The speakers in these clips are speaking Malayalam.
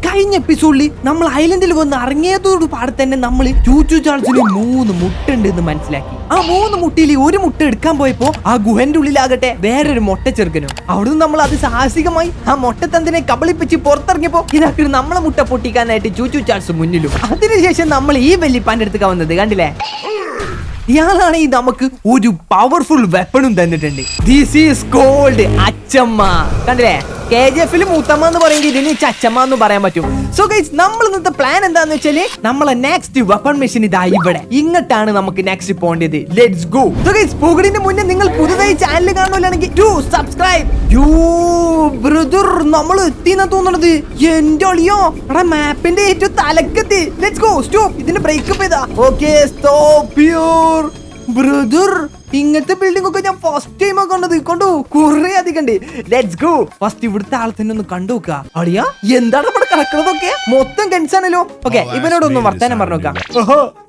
കഴിഞ്ഞ എപ്പിസോഡിൽ നമ്മൾ ഐലൻഡിൽ വന്ന് ഇറങ്ങിയതോട് പാടെ തന്നെ നമ്മൾ ചൂച്ചു ചാൾസിന് 3 മുട്ട ഉണ്ട് എന്ന് മനസ്സിലാക്കി. ആ 3 മുട്ടയിൽ ഒരു മുട്ട എടുക്കാൻ പോയപ്പോ ആ ഗുഹന്റെ ഉള്ളിലാകട്ടെ വേറൊരു മുട്ട ചെറുക്കനും. അവിടുന്ന് നമ്മൾ അത് സാഹസികമായി ആ മുട്ടത്തന്തിനെ കബളിപ്പിച്ച് പുറത്തിറങ്ങിയപ്പോ ഇതാക്കി നമ്മളെ മുട്ട പൊട്ടിക്കാനായിട്ട് ചൂച്ചു ചാൾസ് മുന്നിലും. അതിനുശേഷം നമ്മൾ ഈ വെല്ലിപ്പാന്റെ അടുത്ത് വന്നത് കണ്ടില്ലേ. ഇയാളാണെങ്കിൽ നമുക്ക് ഒരു പവർഫുൾ വെപ്പണും തന്നിട്ടുണ്ട്. ദിസ് ഈസ് കോൾഡ് അച്ചമ്മ. കണ്ടില്ലേ, KGF മൂത്തമ്മ എന്ന് പറയുമ്പോൾ ഇതിന് അച്ചമ്മ എന്ന് പറയാൻ പറ്റും. സോ ഗൈസ്, നമ്മൾ ഇന്നത്തെ പ്ലാൻ എന്താന്ന് വെച്ചാല് നമ്മളെ നെക്സ്റ്റ് വെപ്പൺ മെഷീൻ ഇതാ ഇവിടെ ഇങ്ങോട്ടാണ് നമുക്ക് നെക്സ്റ്റ് പോകേണ്ടത്. Let's go. സോ ഗൈസ്, പോകുന്നതിന് മുന്നേ നിങ്ങൾ പുതുതായി ചാനൽ കാണുകയാണെങ്കിൽ ടു സബ്സ്ക്രൈബ്. യോ ബ്രദർ, നമ്മൾ എത്തിയെന്നാ തോന്നുന്നത്. എന്റെ ഒളിയോ എടാ, മാപ്പിന്റെ ഏറ്റവും തലക്കെത്തി. Let's go. സ്റ്റോപ്പ്. ഇതിന്റെ ബ്രേക്കപ്പ് ചെയ്താ. Okay, stop here brother. ഇങ്ങനത്തെ ബിൽഡിംഗ് ഒക്കെ ഞാൻ ഫസ്റ്റ് ടൈം കണ്ടത്. കണ്ടു, കുറെ അധികം ഉണ്ട്. Let's go. ഫസ്റ്റ് ഇവിടുത്തെ ആളെ തന്നെ ഒന്ന് കണ്ടു നോക്കുക. അടിയാ, എന്താണ് ഇവിടെ കിടക്കുന്നതൊക്കെ? മൊത്തം കെൻസാണല്ലോ. ഓക്കെ, ഇവനോടൊന്നും വർത്താനം പറഞ്ഞു നോക്കാം.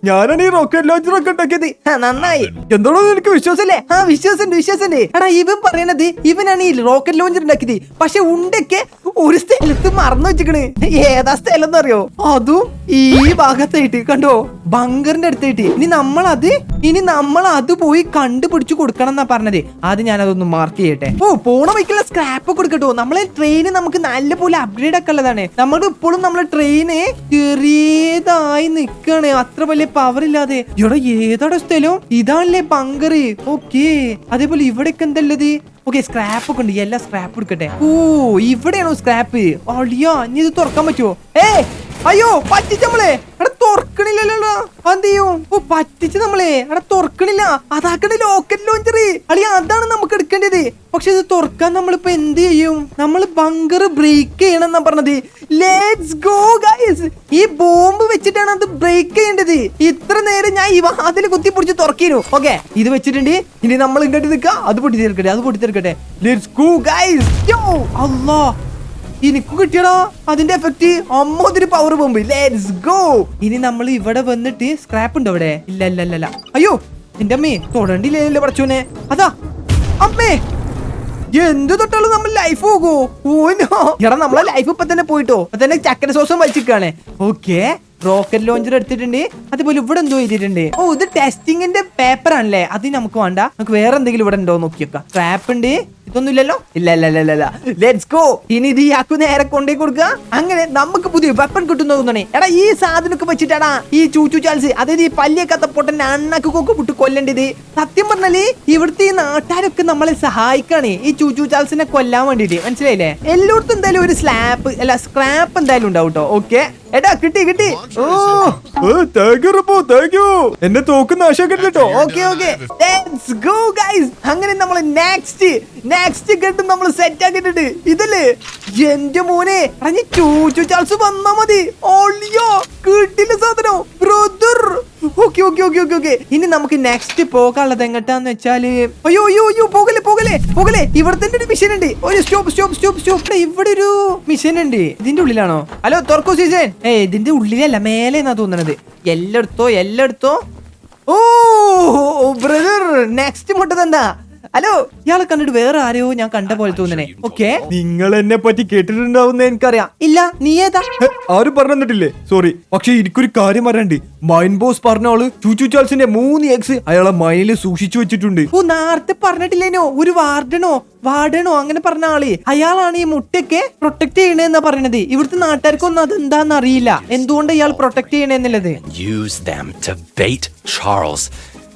ഞാനാണ് ഈ റോക്കറ്റ് ലോഞ്ചർ ഒക്കെ ഉണ്ടാക്കിയത്. നന്നായി. എന്താണോ എനിക്ക് വിശ്വാസല്ലേ? വിശ്വാസമുണ്ട്. എടാ, ഇവൻ പറയണത് ഇവനാണ് ഈ റോക്കറ്റ് ലോഞ്ചർ ഉണ്ടാക്കിയത്. പക്ഷെ ഉണ്ടൊക്കെ ഒരു സ്ഥലത്ത് മറന്നു വെച്ചിക്കണ്. ഏതാ സ്ഥലം എന്നറിയോ? അതും ഈ ഭാഗത്തായിട്ട്. കണ്ടോ, ബങ്കറിന്റെ അടുത്തായിട്ട്. ഇനി നമ്മൾ അത് പോയി കണ്ടുപിടിച്ചു കൊടുക്കണം എന്നാ പറഞ്ഞത്. ആദ്യം ഞാൻ അതൊന്ന് മാർക്ക് ചെയ്യട്ടെ. പോണ വഴിക്കുള്ള സ്ക്രാപ്പ് കൊടുക്കട്ടോ. നമ്മളെ ട്രെയിന് നമുക്ക് നല്ലപോലെ അപ്ഗ്രേഡ് ഒക്കെ ഉള്ളതാണ്. നമ്മൾ ഇപ്പോഴും നമ്മളെ ട്രെയിന് ചെറിയതായി നിക്കാണ്, അത്ര വലിയ പവർ ഇല്ലാതെ. ഇവിടെ ഏതാടെ സ്ഥലം? ഇതാണല്ലേ ബങ്കർ. ഓക്കെ, അതേപോലെ ഇവിടെയൊക്കെ എന്തല്ലത്? ഓക്കെ, സ്ക്രാപ്പ് ഒക്കെ ഉണ്ട്. എല്ലാ സ്ക്രാപ്പ് എടുക്കട്ടെ. ഇവിടെയാണോ സ്ക്രാപ്പ്? അടിയാ, ഇനി ഇത് തുറക്കാൻ പറ്റുമോ? അയ്യോ, പറ്റിച്ച് നമ്മളെ. എടാ, തുറക്കണില്ലല്ലോ. എന്ത് ചെയ്യും? പറ്റിച്ച് നമ്മളെ. എടാ, തുറക്കണില്ല. അതാക്കണ ലോക്കറ്റ് ലോഞ്ചർ. അളിയ, അതാണ് നമുക്ക് എടുക്കേണ്ടത്. പക്ഷെ ഇത് തുറക്കാൻ നമ്മളിപ്പോ എന്ത് ചെയ്യും? നമ്മൾ ബങ്കർ ബ്രേക്ക് ചെയ്യണം എന്നാ പറഞ്ഞത്. Let's go guys. ഈ ബോംബ് വെച്ചിട്ടാണ് അത് ബ്രേക്ക് ചെയ്യേണ്ടത്. ഇത്ര നേരം ഞാൻ ഈ വാതിൽ കുത്തിപ്പൊടിച്ച് തുറക്കിനു. ഓക്കെ, ഇത് വെച്ചിട്ടുണ്ട്. ഇനി നമ്മൾ ഇങ്ങോട്ട് നിൽക്കാം. അത് പൊട്ടിത്തെറിക്കട്ടെ. Let's go guys. അല്ലാ, എനിക്ക് കിട്ടിയടാ അതിന്റെ എഫക്ട്. അമ്മൊരു പവർ ബോംബ്. Let's go. ഇനി നമ്മൾ ഇവിടെ വന്നിട്ട് സ്ക്രാപ്പ് ഉണ്ടോ അവിടെ? ഇല്ല. അയ്യോ, എന്റെ അമ്മേ, തൊടണ്ടില്ലേ പടച്ചോനെ. അതാ അമ്മേ, എന്ത് തൊട്ടാലും നമ്മൾ ലൈഫ് പോകുമോ? എടാ, നമ്മളെ ലൈഫ് ഇപ്പൊ തന്നെ പോയിട്ടോ. അപ്പൊ തന്നെ ചക്കര സോസും വലിച്ചിക്കാണ്. ഓക്കെ, റോക്കറ്റ് ലോഞ്ചർ എടുത്തിട്ടുണ്ട്. അതുപോലെ ഇവിടെ എന്തോ എഴുതിയിട്ടുണ്ട്. ഇത് ടെസ്റ്റിംഗിന്റെ പേപ്പർ ആണല്ലേ. അത് നമുക്ക് വേണ്ട. നമുക്ക് വേറെ എന്തെങ്കിലും ഇവിടെ ഉണ്ടോ നോക്കിയൊക്കെ. ട്രാപ്പ് ഉണ്ട്. ഇതൊന്നും ഇല്ലല്ലോ. ഇല്ല. Let's go. ഇനി ഇത് യാക്കു നേരെ കൊണ്ടേ കൊടുക്കുക. അങ്ങനെ നമുക്ക് പുതിയ വെപ്പൺ കിട്ടുന്ന തോന്നണേ. എടാ, ഈ സാധനമൊക്കെ വെച്ചിട്ടാടാ ഈ ചൂച്ചു ചാൾസ്, അതായത് ഈ പല്ലിയൊക്കെ പൊട്ടന്റെ അണ്ണക്ക് കൊക്കെ പുട്ട് കൊല്ലേണ്ടത്. സത്യം പറഞ്ഞാല് ഇവിടുത്തെ ഈ നാട്ടുകാരൊക്കെ നമ്മളെ സഹായിക്കാണ് ഈ ചൂച്ചു ചാൾസിനെ കൊല്ലാൻ വേണ്ടിട്ട്. മനസ്സിലായില്ലേ? എല്ലായിടത്തും എന്തായാലും ഒരു സ്ക്രാപ്പ് എന്തായാലും ഉണ്ടാവും കേട്ടോ. ഓക്കെ, എടാ, കിട്ടി. എന്നെ തോക്കുന്ന ആശാക്കട്ടോ. Okay, let's go guys. അങ്ങനെ നമ്മൾ നെക്സ്റ്റ് ഗെട്ട് നമ്മൾ സെറ്റ് ആക്കിയിട്ടുണ്ട്. ഇതല്ലേ എന്റെ മോനെ. ചൂച്ചു ചാൾസ് വന്നാ മതി. ഓളിയോ, കിട്ടില്ല സാധനം ബ്രദർ. ഓക്കെ. ഇനി നമുക്ക് നെക്സ്റ്റ് പോകാനുള്ളത് എങ്ങട്ടാന്ന് വെച്ചാല്, അയ്യോ പോകലേ. ഇവിടെ തന്നെ ഒരു മിഷൻ ഉണ്ട്. ഒരു സ്റ്റോപ്പ്. ഇവിടെ ഒരു മിഷൻ ഉണ്ട്. ഇതിന്റെ ഉള്ളിലാണോ? Hello, തുറക്കോ season. ഇതിന്റെ ഉള്ളിലല്ല, മേലെ എന്നാ തോന്നണത്. എല്ലായിടത്തോ. ഓ ബ്രദർ, നെക്സ്റ്റ് മുട്ടതെന്താ? ഹലോ, ഇയാളെ കണ്ടിട്ട് വേറെ ആരെയോ ഞാൻ കണ്ട പോലെ തോന്നണേ. ഓക്കെ, നിങ്ങൾ എന്നെ പറ്റി കേട്ടിട്ടുണ്ടാവുന്ന എനിക്കറിയാം. ഇല്ല, നീ ഏതാ? ആരും പറഞ്ഞിട്ടില്ലേ? സോറി. പക്ഷെ എനിക്കൊരു കാര്യം അറിയണ്ട്. മൈൻ ബോസ് പറഞ്ഞ ആള് ചൂച്ചു ചാൾസിന്റെ 3 എഗ്സ് അയാളെ മൈനിൽ സൂക്ഷിച്ചു വെച്ചിട്ടുണ്ട്. നേരത്തെ പറഞ്ഞിട്ടില്ലേനോ? ഒരു വാർഡനോ അങ്ങനെ പറഞ്ഞ ആള്. അയാളാണ് ഈ മുട്ടയൊക്കെ പ്രൊട്ടക്ട് ചെയ്യണെന്നാ പറയണത്. ഇവിടുത്തെ നാട്ടുകാർക്കൊന്നും അതെന്താന്ന് അറിയില്ല, എന്തുകൊണ്ട് ഇയാൾ protect ചെയ്യണെന്നുള്ളത്.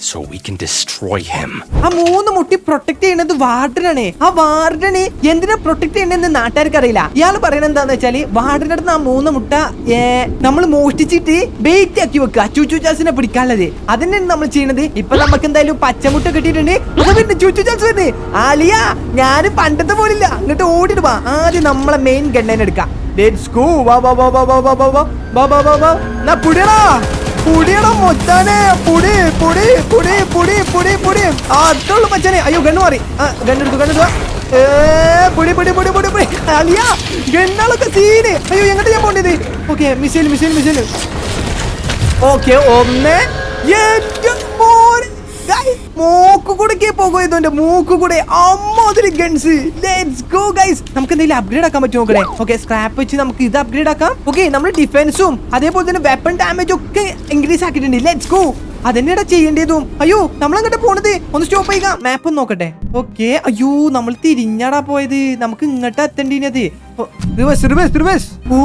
So we can destroy him. ആ 3 മുട്ടി പ്രൊട്ടക്ട് ചെയ്യുന്നത് വാർഡനാണ്. ആ വാർഡന് എന്തിനാ പ്രൊട്ടക്ട് ചെയ്യണെന്ന് നാട്ടുകാർക്ക് അറിയില്ല. ഇയാൾ പറയണത് എന്താന്ന് വെച്ചാല്, വാർഡന്റെ അടുത്ത് ആ 3 മുട്ട നമ്മൾ മോഷ്ടിച്ചിട്ട് ബെയ്റ്റ് ആക്കി വെക്കുക, ചൂച്ചു ചാൾസിനെ പിടിക്കാനുള്ളത്. അതിനാണ് നമ്മൾ ചെയ്യണത്. ഇപ്പൊ നമുക്ക് എന്തായാലും പച്ചമുട്ട കിട്ടിയിട്ടുണ്ട്. ചൂച്ചു ചാൾസ് വരുന്നേ. ആലിയ, ഞാന് പണ്ടത്തെ പോലില്ല. അങ്ങോട്ട് ഓടിടുവാ. ആദ്യം നമ്മളെ മെയിൻ ഗണ്ണനെ എടുക്കാം. Let's go. പുടിയടാ മൊത്താനെ. പുടി. അതുള്ളു മച്ചാനെ. അയ്യോ, ഗണ്ണ് മാറി. ഗണ്ണെടുത്തു. പുടി. അലിയ, ഗണ്ണാളൊക്കെ സീന്. അയ്യോ, എങ്ങോട്ട് ഞാൻ പോണ്ടത്? Okay, missile. ഓക്കെ, 1. എന്റെ മോനെ, മൂക്കുകൂടെ പോകും. ഇതെന്റെ മൂക്കുകൂടെ. അമ്മ ഇഷ്ടമാതിരി ഗൺസ്. Let's go guys. നമുക്ക് എന്തെങ്കിലും അപ്ഗ്രേഡ് ആക്കാൻ പറ്റുമോ നോക്കണേ? ഓക്കെ, സ്ക്രാപ്പ് വെച്ച് നമുക്ക് ഇത് അപ്ഗ്രേഡ് ആക്കാം. ഓക്കെ, നമ്മൾ ഡിഫൻസും അതേപോലെ തന്നെ വെപ്പൺ ഡാമേജ് ഒക്കെ ഇൻക്രീസ് ആക്കിയിട്ടുണ്ട്. Let's go. അതെന്നെടാ ചെയ്യേണ്ടതും. അയ്യോ, നമ്മൾ അങ്ങോട്ട് പോണത്. ഒന്ന് സ്റ്റോപ്പ് ചെയ്യുക. മാപ്പ് ഒന്ന് നോക്കട്ടെ. ഓക്കെ, അയ്യോ നമ്മൾ തിരിഞ്ഞാടാ പോയത്. നമുക്ക് ഇങ്ങോട്ട് എത്തേണ്ടത്. ഓ,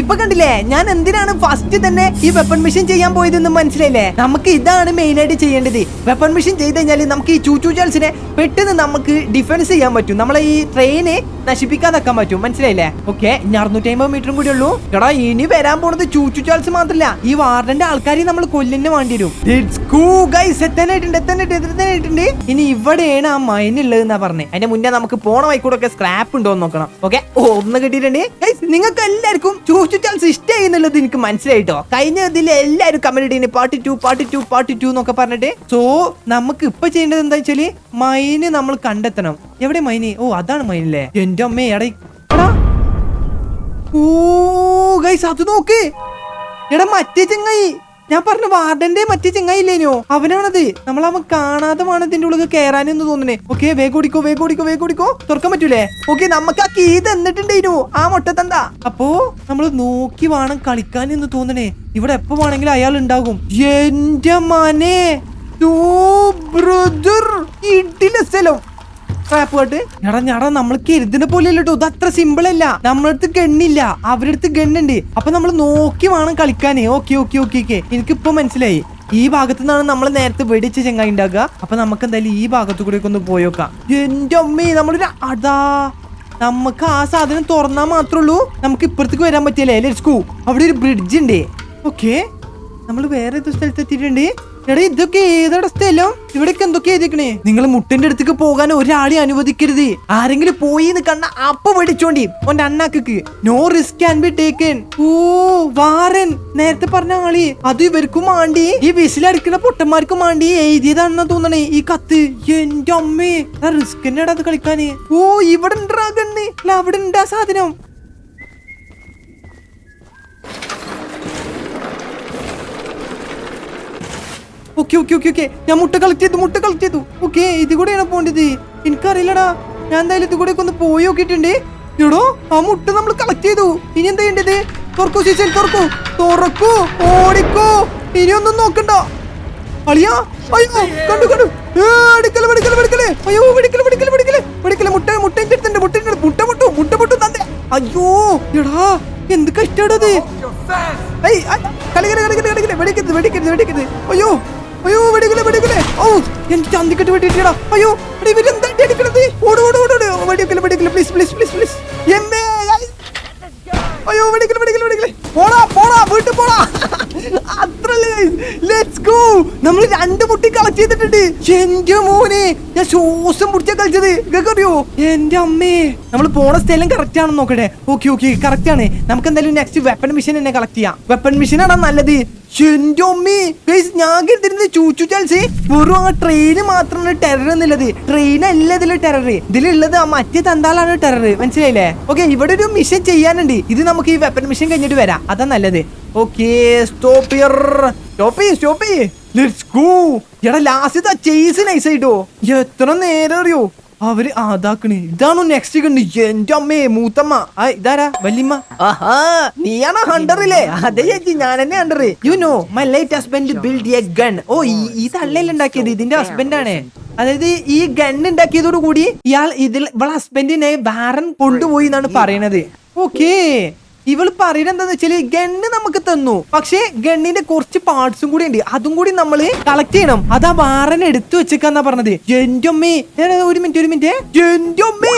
ഇപ്പൊ കണ്ടില്ലേ ഞാൻ എന്തിനാണ് ഫസ്റ്റ് തന്നെ ഈ വെപ്പൺ മിഷൻ ചെയ്യാൻ പോയതെന്ന് മനസ്സിലായില്ലേ? നമുക്ക് ഇതാണ് മെയിൻ ആയിട്ട് ചെയ്യേണ്ടത്. വെപ്പൺ മിഷൻ ചെയ്ത് കഴിഞ്ഞാൽ നമുക്ക് ഈ ചൂച്ചു ചാൾസിനെ പെട്ടെന്ന് നമുക്ക് ഡിഫൻസ് ചെയ്യാൻ പറ്റും. നമ്മളെ ഈ ട്രെയിനെ നശിപ്പിക്കാതാക്കാൻ പറ്റും. മനസ്സിലായില്ലേ? ഓക്കെ, 650 മീറ്ററും കൂടി ഉള്ളൂ. എടാ, ഇനി വരാൻ പോണത് ചൂച്ചു ചാൾസ് മാത്രല്ല, ഈ വാർഡന്റെ ആൾക്കാരെ നമ്മൾ കൊല്ലിന് വേണ്ടി വരും. എത്താനായിട്ടുണ്ട്. ഇനി ഇവിടെയാണ് ആ മൈൻ ഉള്ളത് എന്നാ പറഞ്ഞേ. അതിന്റെ മുന്നേ നമുക്ക് പോണ വൈക്കൂടെ സ്ക്രാപ്പ് ഉണ്ടോ എന്ന് നോക്കണം. ഓക്കെ, ഒന്ന് കിട്ടിയിട്ടുണ്ട്. നിങ്ങൾക്ക് എല്ലാവർക്കും ചൂച്ചു ചാൾസ് ഇഷ്ടമായി എന്നുള്ളത് എനിക്ക് മനസ്സിലായിട്ടോ. കഴിഞ്ഞ ഇതിൽ എല്ലാവരും കമന്റ് ഇട്ടീന് പാർട്ട് ടു എന്നൊക്കെ പറഞ്ഞിട്ട്. സോ നമുക്ക് ഇപ്പൊ ചെയ്യേണ്ടത് എന്താ വെച്ചാല് മൈന് നമ്മൾ കണ്ടെത്തണം. എവിടെ മൈന്? ഓ, അതാണ് മൈനല്ലേ. എന്റെ അമ്മേ, എടാ. ഓ ഗൈസ്, അത് നോക്ക്. എടാ, മറ്റേ ചെങ്ങായി ഞാൻ പറഞ്ഞ വാർഡന്റെ മറ്റേ ചെങ്ങായില്ലേനോ, അവനാണത്. നമ്മളവൻ കാണാതെ വേണം ഇതിന്റെ ഉള്ളിൽ കയറാനെന്ന് തോന്നണേ. ഓക്കെ, വേഗോടിക്കോ. തുറക്കാൻ പറ്റൂലേ? ഓക്കെ, നമുക്ക് ആ കീ തന്നിട്ടുണ്ടേനു ആ മൊട്ടത്തന്താ. അപ്പോ നമ്മൾ നോക്കി വേണം കളിക്കാൻ എന്ന് തോന്നണേ. ഇവിടെ എപ്പോ വേണമെങ്കിലും അയാൾ ഉണ്ടാകും. എന്റെ മനെ, ഇടിലെ സ്ഥലം. എടാ, നമ്മൾ കരുതുന്ന പോലെ അല്ലട്ടോ. ഇത് അത്ര സിമ്പിൾ അല്ല. നമ്മളടുത്ത് ഗണ്ണില്ല, അവരുടെ അടുത്ത് ഗണ്ണുണ്ട്. അപ്പൊ നമ്മൾ നോക്കി വേണം കളിക്കാനേ. ഓക്കെ. എനിക്കിപ്പോ മനസ്സിലായി. ഈ ഭാഗത്തു നിന്നാണ് നമ്മൾ നേരത്തെ വെടിച്ച് ചെങ്ങായി ഉണ്ടാക്കുക. അപ്പൊ നമുക്ക് എന്തായാലും ഈ ഭാഗത്തു കൂടെ ഒന്ന് പോയോക്കാം. എന്റെ അമ്മേ, നമ്മളൊരു നമുക്ക് ആ സാധനം തുറന്നാ മാത്രമേ ഉള്ളൂ നമുക്ക് ഇപ്പുറത്തേക്ക് വരാൻ പറ്റിയല്ലേ. Let's go. അവിടെ ഒരു ബ്രിഡ്ജ് ഉണ്ട്. ഓക്കെ, നമ്മൾ വേറെ ഏതോ സ്ഥലത്ത് എത്തിയിട്ടുണ്ട്. എടാ, ഇതൊക്കെ ഏതാടെ സ്ഥലം? ഇവിടേക്ക് എന്തൊക്കെ എഴുതിക്കണേ? നിങ്ങൾ മുട്ടിന്റെ അടുത്തേക്ക് പോകാൻ ഒരാളെ അനുവദിക്കരുത്. ആരെങ്കിലും പോയി കണ്ട അപ്പൊ വെടിച്ചോണ്ടി ഓന്റെ അണ്ണാക്ക്. No risk can be taken. ഓ, വാരൻ നേരത്തെ പറഞ്ഞ ആളി. അത് ഇവർക്കും മാണ്ടി, ഈ വിസിലടിക്കുന്ന പൊട്ടന്മാർക്കും മാണ്ടി എഴുതിയതാണെന്ന് തോന്നണേ ഈ കത്ത്. എന്റെ അമ്മേ, റിസ്ക് തന്നെയാടാ അത് കളിക്കാന്. ഓ, ഇവിടെ ഉണ്ടാകണ്ണേ. അല്ല, അവിടെ ഉണ്ടാ സാധനം. ഓക്കെ, ഞാൻ മുട്ട കളക്ട് ചെയ്തു. ഓക്കെ, ഇത് കൂടെയാണ് പോണ്ടത്. എനിക്കറിയില്ലടാ. ഞാൻ എന്തായാലും ഇത് കൂടെ ഒന്ന് പോയി നോക്കിയിട്ടുണ്ട്. എടോ, ആ മുട്ട നമ്മൾ കളക്ട് ചെയ്തു. ഇനി എന്താ ചെയ്യേണ്ടത്? തുറക്കൂ, ഓടിക്കോ. ഇനിയൊന്നും നോക്കണ്ട. അളിയാ, അയ്യോ, കണ്ടു. വെടിക്കല്. അയ്യോ, വെടിക്കല്. മുട്ട തന്നെ. അയ്യോ, എടാ, എന്ത് കഷ്ടാടത്. വെടിക്കരുത്. അയ്യോ, വെടിക്കല്ലേ. ഓ, എനിക്ക് ചന്തിക്കെട്ട് വെട്ടിട്ടാ. അയ്യോ, ഇവരെന്താ അടിക്കണത്? ഓട്. വെടിക്കല്, പ്ലീസ്. അയ്യോ, വെടിക്കല്. പോടാ, വീട്ടിൽ പോടാ. അത്രല്ലേ. Let's go. നമ്മൾ 2 മുട്ടി കളക്ട് ചെയ്തിട്ടുണ്ട്. എന്റെ മോനെ, ഞാൻ ശ്വാസം പിടിച്ചാ കളിച്ചത്. അറിയോ? എന്റെ അമ്മേ, നമ്മൾ പോണ സ്ഥലം കറക്റ്റ് ആണെന്ന് നോക്കട്ടെ. ഓക്കെ, കറക്റ്റ് ആണ്. നമുക്ക് എന്തായാലും നെക്സ്റ്റ് വെപ്പൺ മിഷൻ തന്നെ കളക്ട് ചെയ്യാം. വെപ്പൺ മിഷൻ ആണോ നല്ലത്? എന്റെ അമ്മേ, ഞാൻ കരുതിരുന്നത് ചൂച്ചു ചാൾസ് വെറും ആ ട്രെയിന് മാത്രമാണ് ടെറർ എന്നുള്ളത്. ട്രെയിൻ അല്ല ഇതില് ടെറർ. ഇതിലുള്ളത് ആ മറ്റേ തന്താളാണ് ടെറർ. മനസ്സിലായില്ലേ? ഓക്കെ, ഇവിടെ ഒരു മിഷൻ ചെയ്യാനുണ്ട്. ഇത് നമുക്ക് ഈ വെപ്പൺ മിഷൻ കഴിഞ്ഞിട്ട് വരാം. അതാ നല്ലത്. ഓക്കെ, സ്റ്റോപ്പ് ചെയ്യ്. Let's go. എടാ, ലാസ്റ്റ് ചേസ് നൈസ് ആയിട്ടോ. എത്ര നേരം അറിയോ അവര് അതാക്കണ്. ഇതാണോ നെക്സ്റ്റ് കണ്ട്? എന്റെ അമ്മേ, മൂത്തമ്മ. ഇതാരാ? വല്യമ്മ. ആഹാ, നീയാണോ ഹണ്ടറില്ലേ? അതെ ചേച്ചി, ഞാൻ തന്നെ hunter. You know my late husband build a gun. ഓ, ഈ തള്ളയല്ല ഉണ്ടാക്കിയത്, ഇതിന്റെ ഹസ്ബൻഡാണ്. അതായത് ഈ ഗൺ ഉണ്ടാക്കിയതോടു കൂടി ഇവളെ ഹസ്ബൻഡിനെ വാറൻ കൊണ്ടുപോയി എന്നാണ് പറയണത്. ഓക്കെ, ഇവള് പറയുന്നത് എന്താന്ന് വെച്ചാല് ഗണ്ണ് നമുക്ക് തന്നു, പക്ഷെ ഗണ്ണിന്റെ കുറച്ച് പാർട്സും കൂടി ഉണ്ട്. അതും കൂടി നമ്മള് കളക്ട് ചെയ്യണം. അതാ വാറൻ എടുത്തു വെച്ചേക്കാന്നാ പറഞ്ഞത്. എന്റെ അമ്മേ, ഒരു മിനിറ്റ്. എന്റെ അമ്മേ,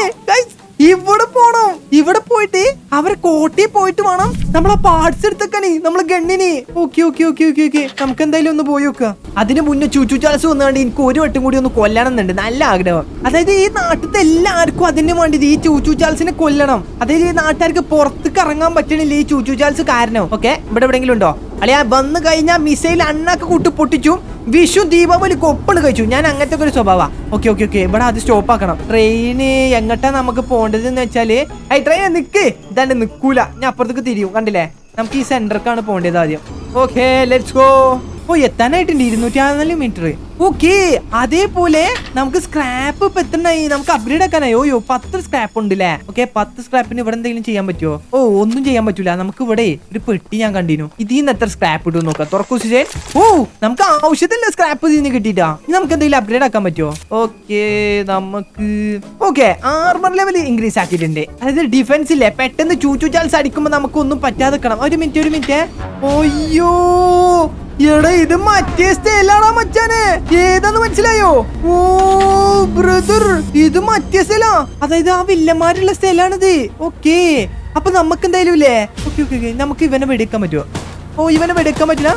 ഇവിടെ പോണം. ഇവിടെ പോയിട്ട് അവരെ കോട്ടയിൽ പോയിട്ട് വേണം നമ്മളെ പാർട്സ് എടുത്തേക്കാണ് നമ്മളെ ഗണ്ണിന്. ഓക്കെ. നമുക്ക് എന്തായാലും ഒന്ന് പോയി നോക്കുക. അതിന് മുന്നേ ചൂച്ചു ചാൾസ് വന്നാണ്ട് എനിക്ക് ഒരു വട്ടം കൂടി ഒന്ന് കൊല്ലണം എന്നുണ്ട്. നല്ല ആഗ്രഹം. അതായത് ഈ നാട്ടിലത്തെ എല്ലാവർക്കും അതിന് വേണ്ടിയത് ഈ ചൂച്ചു ചാൾസിനെ കൊല്ലണം. അതായത് ഈ നാട്ടുകാർക്ക് പുറത്തേക്ക് ഇറങ്ങാൻ പറ്റണില്ല ഈ ചൂച്ചു ചാൾസ് കാരണം. ഓക്കെ, ഇവിടെ എവിടെയെങ്കിലും ഉണ്ടോ? അല്ലെ, വന്നു കഴിഞ്ഞാൽ മിസൈൽ അണ്ണാക്ക് കൂട്ടി പൊട്ടിച്ചു. വിഷു ദീപാവലി കൊപ്പണ് കഴിച്ചു. ഞാൻ അങ്ങനത്തെ ഒരു സ്വഭാവ. ഓക്കെ. ഇവിടെ അത് സ്റ്റോപ്പ് ആക്കണം. ട്രെയിന് എങ്ങട്ടാ നമുക്ക് പോകേണ്ടത് എന്ന് വെച്ചാല്, ട്രെയിൻ നിക്ക്. ഇതാണ്ട് നിക്കൂല. ഞാൻ അപ്പുറത്തേക്ക് തിരിയും. കണ്ടില്ലേ? നമുക്ക് ഈ സെന്റർക്കാണ് പോകേണ്ടത് ആദ്യം. Okay, let's go. ഓ എത്താനായിട്ടുണ്ട് 204 മീറ്റർ. ഓക്കെ അതേപോലെ നമുക്ക് സ്ക്രാപ്പ് ഇപ്പൊ എത്രയായി? നമുക്ക് അപ്ഗ്രേഡ് ആക്കാനായി. ഓയോ 10 സ്ക്രാപ്പ് ഉണ്ട് അല്ലേ? ഓക്കെ 10 സ്ക്രാപ്പിന് ഇവിടെ എന്തെങ്കിലും ചെയ്യാൻ പറ്റുമോ? ഓ ഒന്നും ചെയ്യാൻ പറ്റൂല. നമുക്ക് ഇവിടെ ഒരു പെട്ടി ഞാൻ കണ്ടിരുന്നു. ഇതിൽ നിന്ന് എത്ര സ്ക്രാപ്പ് ഇട്ടു നോക്കാം. തുറക്കൂ സുജയൻ. ഓ നമുക്ക് ആവശ്യത്തില്ല സ്ക്രാപ്പ് ഇതിൽ നിന്ന് കിട്ടിയിട്ടാ. നമുക്ക് എന്തെങ്കിലും അപ്ഗ്രേഡ് ആക്കാൻ പറ്റുമോ? ഓക്കെ നമുക്ക് ഓക്കെ ആർമർ ലെവൽ ഇൻക്രീസ് ആക്കിയിട്ടുണ്ട്. അതായത് ഡിഫൻസ് ഇല്ലേ, പെട്ടെന്ന് ചൂച്ചു ചാൽസ് അടിക്കുമ്പോ നമുക്കൊന്നും പറ്റാതെ നിൽക്കണം. ഒരു മിനിറ്റ്. അയ്യോ എടാ ഇത് മറ്റേ സ്ഥലാണോ മച്ചാനെ? ഏതാന്ന് മനസ്സിലായോ? ഓ ബ്രദർ ഇത് മറ്റേ സ്ഥലാ. അതായത് ആ വില്ലന്മാരുള്ള സ്ഥലാണിത്. ഓക്കെ അപ്പൊ നമുക്ക് എന്തായാലും ഇല്ലേ. ഓക്കെ നമുക്ക് ഇവനെ വെടിക്കാൻ പറ്റുമോ? ഓ ഇവനെ വെടിക്കാൻ പറ്റില്ല.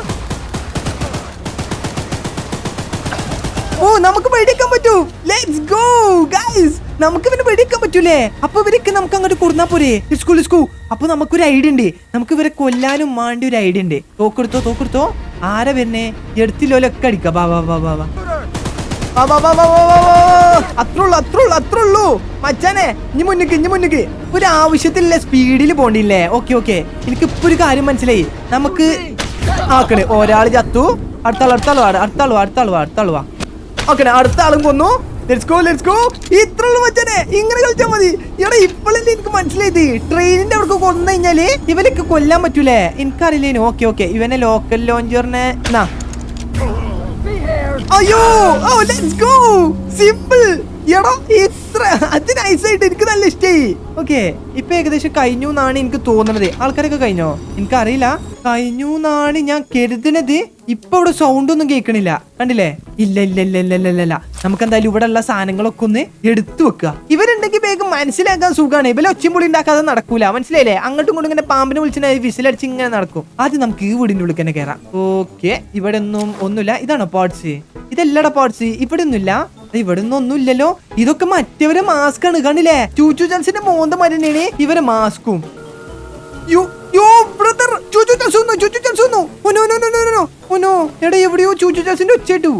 ഓ നമുക്ക് വെടിക്കാൻ പറ്റൂ. Let's go guys. നമുക്ക് ഇവനെ വെടിക്കാൻ പറ്റൂലേ? അപ്പൊ ഇവരൊക്കെ നമുക്ക് അങ്ങോട്ട് കൊടുന്നാ പോരെ? ലിസ്കു. അപ്പൊ നമുക്കൊരു ഐഡിയ ഉണ്ട്. നമുക്ക് ഇവരെ കൊല്ലാനും വേണ്ടി ഒരു ഐഡിയ ഉണ്ട്. തോക്കെടുത്തോ. ആരാ വരുന്നേ? എടുത്തില്ലോലൊക്കെ അടിക്കാം. അത്രയുള്ളൂ മച്ചാനെ. ഇനി മുന്നിക്ക് ഒരു ആവശ്യത്തിലുള്ള സ്പീഡിൽ പോണ്ടില്ലേ? ഓക്കെ എനിക്കിപ്പോ ഒരു കാര്യം മനസ്സിലായി. നമുക്ക് ആക്കണേ ഒരാൾ ചത്തു. അടുത്താളുവാ. ഓക്കെ അടുത്ത ആളും കൊന്നു. Let's go. ഇത്രയുള്ളൂ മച്ചാനെ. ഇങ്ങനെ കളിച്ചാൽ മതി. ഇവിടെ ഇപ്പോഴല്ലേ എനിക്ക് മനസ്സിലായത്. ട്രെയിനിന്റെ അവിടെ കൊന്നു കഴിഞ്ഞാല് ഇവനൊക്കെ കൊല്ലാൻ പറ്റൂലേ? എനിക്കറിയില്ലേനു. ഓക്കെ ഇവനെ ലോക്കൽ ലോഞ്ചറിനെ അയ്യോ ലെറ്റ്സ് ഗോ. സിമ്പിൾ. എടാ ഇത്ര അത് നൈസായിട്ട് എനിക്ക് നല്ല ഇഷ്ടമായി. ഓക്കെ ഇപ്പൊ ഏകദേശം കഴിഞ്ഞു എന്നാണ് എനിക്ക് തോന്നുന്നത്. ആൾക്കാരൊക്കെ കഴിഞ്ഞോ? എനിക്കറിയില്ല. കഴിഞ്ഞു എന്നാണ് ഞാൻ കരുതുന്നത്. ഇപ്പൊ ഇവിടെ സൗണ്ട് ഒന്നും കേൾക്കണില്ല. കണ്ടില്ലേ? ഇല്ല. നമുക്ക് എന്തായാലും ഇവിടെ ഉള്ള സാധനങ്ങളൊക്കെ ഒന്ന് എടുത്തു വെക്കുക. ഇവരുണ്ടെങ്കിൽ വേഗം മനസ്സിലാക്കാൻ സുഖമാണ്. ഇവരെ ഒച്ചമ്പൊളി ഉണ്ടാക്കാതെ നടക്കൂല. മനസ്സിലായില്ലേ? അങ്ങോട്ടും ഇങ്ങോട്ടും ഇങ്ങനെ പാമ്പിനെ വിളിച്ചാൽ വിസിലടിച്ച് ഇങ്ങനെ നടക്കും. ആദ്യം നമുക്ക് ഈ വീടിന്റെ ഉള്ളിൽ തന്നെ കയറാം. ഓക്കെ ഇവിടെ ഒന്നുമില്ല. ഇതാണോ പാർട്സ്? ഇതെല്ലാടാ പാർട്സ്. ഇവിടെ ഒന്നുമില്ല. ഇവിടെ ഒന്നും ഇല്ലല്ലോ. ഇതൊക്കെ മറ്റവരെ മാസ്ക് ആണ്. കണ്ടില്ലേ? ചൂച്ചു ചാൻസിന്റെ മോന്ത മരുന്നാണ് ഇവരെ മാസ്കും. എടാ എവിടെയോ ചൂച്ചു ചാൻസിന്റെ ഒച്ചയിട്ടു.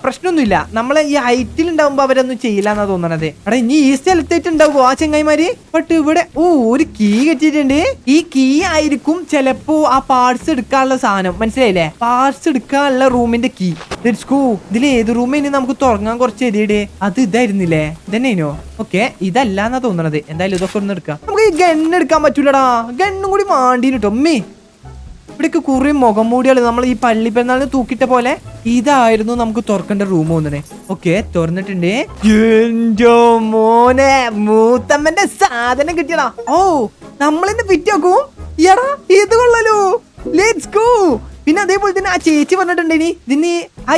പ്രശ്നമൊന്നുമില്ല. നമ്മളെ ഈ ഹൈറ്റിൽ ഉണ്ടാവുമ്പോ അവരൊന്നും ചെയ്യില്ല എന്നാ തോന്നണത്. എടാ ഇനി ഈ സ്ഥലത്തായിട്ട് ഉണ്ടാവുമോ ആ ചെങ്ങായിമാര്? ബട്ട് ഇവിടെ ഒരു കീ കെട്ടിയിട്ടുണ്ട്. ഈ കീ ആയിരിക്കും ചിലപ്പോ ആ പാർട്സ് എടുക്കാനുള്ള സാധനം. മനസ്സിലായില്ലേ? പാർട്സ് എടുക്കാനുള്ള റൂമിന്റെ കീ. ഇതിൽ ഏത് റൂമിന് നമുക്ക് തുറങ്ങാൻ കുറച്ച് എരിയുടെ അത് ഇതായിരുന്നില്ലേ? ഇതന്നെയോ? ഓക്കെ ഇതല്ലാന്നാ തോന്നണത്. എന്തായാലും ഇതൊക്കെ ഒന്ന് എടുക്കാം. നമുക്ക് ഈ ഗണ്ണ് എടുക്കാൻ പറ്റൂലടാ. ഗണ്ണും കൂടി മാണ്ടീട്ടോ അമ്മേ. ഇവിടേക്ക് കുറെ മുഖം മൂടിയാണ്. നമ്മൾ ഈ പള്ളി പെരുന്നാളിന് തൂക്കിട്ട പോലെ ഇതായിരുന്നു നമുക്ക് തുറക്കേണ്ട റൂം ഒന്നിനെ. ഓക്കെ തുറന്നിട്ടുണ്ട്. എന്റെ മോനെ മൂത്തമ്മന്റെ സാധനം കിട്ടിയടാ. ഓ നമ്മളിന്ന് ഫിറ്റ് ആക്കും. എടാ ഇത് കൊള്ളാലോ. Let's go. പിന്നെ അതേപോലെ തന്നെ ആ ചേച്ചി പറഞ്ഞിട്ടുണ്ട് ഇതിന്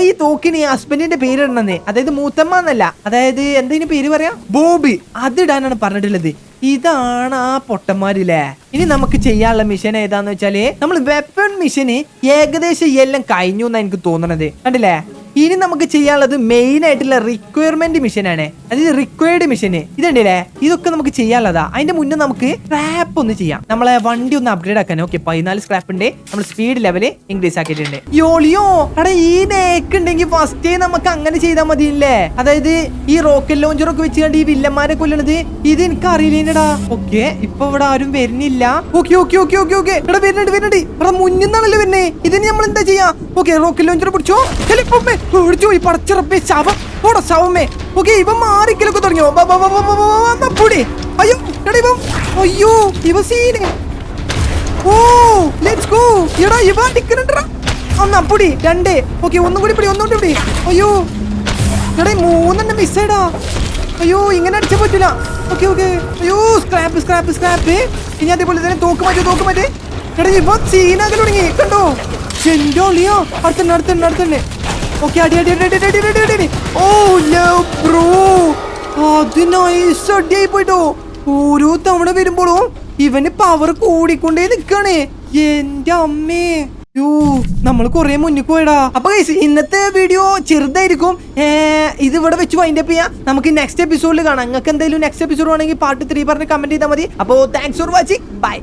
ഈ തോക്കിന് ഹസ്ബൻഡിന്റെ പേര് ഇടണമെന്നേ. അതായത് മൂത്തമ്മ എന്നല്ല. അതായത് എന്തിനു പേര് പറയാ? ബോബി. അതിടാനാണ് പറഞ്ഞിട്ടുള്ളത്. ഇതാണ് ആ പൊട്ടന്മാരില്ലേ. ഇനി നമുക്ക് ചെയ്യാനുള്ള മിഷൻ ഏതാന്ന് വെച്ചാല് നമ്മൾ വെപ്പൺ മിഷന് ഏകദേശം എല്ലാം കഴിഞ്ഞു എന്നാ എനിക്ക് തോന്നണത്. കണ്ടില്ലേ? ഇനി നമുക്ക് ചെയ്യാനുള്ളത് മെയിൻ ആയിട്ടുള്ള റിക്വയർമെന്റ് മിഷനാണ്. അതായത് റിക്വയർഡ് മിഷന്. ഇതുണ്ടല്ലേ? ഇതൊക്കെ നമുക്ക് ചെയ്യാനുള്ളതാ. അതിന്റെ മുന്നേ നമുക്ക് സ്ക്രാപ്പ് ഒന്ന് ചെയ്യാം. നമ്മളെ വണ്ടി ഒന്ന് അപ്ഗ്രേഡ് ആക്കാൻ. ഓക്കെ 14 സ്ക്രാപ്പ് ഉണ്ട്. നമ്മൾ സ്പീഡ് ലെവല് ഇൻക്രീസ് ആക്കിയിട്ടുണ്ട്. യോളിയോ അവിടെ ഈ നേക്ക് ഉണ്ടെങ്കിൽ ഫസ്റ്റ് നമുക്ക് അങ്ങനെ ചെയ്താൽ മതിയില്ലേ? അതായത് ഈ റോക്കറ്റ് ലോഞ്ചർ ഒക്കെ വെച്ച് കണ്ട് ഈ വില്ലന്മാരെ കൊല്ലണത് ഇത് എനിക്ക് അറിയില്ലേടാ. ഓക്കെ ഇപ്പൊ ഇവിടെ ആരും വരുന്നില്ല. ഓക്കെ ഇവിടെ വരുന്നുണ്ട്. ഇവിടെ മുന്നിൽ നിന്നാണല്ലോ വരുന്നേ. ഇതിന് നമ്മൾ എന്താ ചെയ്യാ? ഓക്കെ റോക്കറ്റ് ലോഞ്ചർ പിടിച്ചോ. പോയി പടച്ചിറപ്പേ ശവം. ഓടാ ശവമേ. ഓക്കെ ഇവ മാറിക്കലൊക്കെ തുടങ്ങിയോ? അയ്യോ ഇവ സീന്. Oh let's go. എടാ ഇവ അടിക്കണണ്ടാ. ഒന്നപ്പൊടി 2. ഓക്കെ ഒന്നുകൂടി പിടി. അയ്യോ എടാ 3 മിസ്സായിടാ. അയ്യോ ഇങ്ങനെ അടിച്ചാൽ പറ്റില്ല. ഓക്കെ അയ്യോ സ്ക്രാപ്പ്. ഇനി അതേപോലെ തന്നെ തോക്ക് മാറ്റി. എടാ ഇവ സീനാകൽ തുടങ്ങി. കണ്ടോ? ചെന്തോളിയോ അടുത്തന്നെ. ഓക്കെ അടി. ഓ ബ്രോ അത് നൈസ് അടിയായി പോയിട്ടോ. ഓരോ തവണ വരുമ്പോഴും ഇവന് പവർ കൂടിക്കൊണ്ടേ നിക്കാണ്. എന്റെ അമ്മേ. നമ്മൾ കൊറേ മുന്നിൽ പോയടാ. അപ്പൊ ഇന്നത്തെ വീഡിയോ ചെറുതായിരിക്കും. ഇത് ഇവിടെ വെച്ച് വൈൻഡപ്പ് ചെയ്യാം. നമുക്ക് നെക്സ്റ്റ് എപ്പിസോഡിൽ കാണാം. നിങ്ങൾക്ക് എന്തെങ്കിലും നെക്സ്റ്റ് എപ്പിസോഡ് ആണെങ്കിൽ പാർട്ട് 3 പറഞ്ഞ് കമന്റ് ചെയ്താൽ മതി. അപ്പോ താങ്ക്സ് ഫോർ വാച്ചിങ്. ബൈ.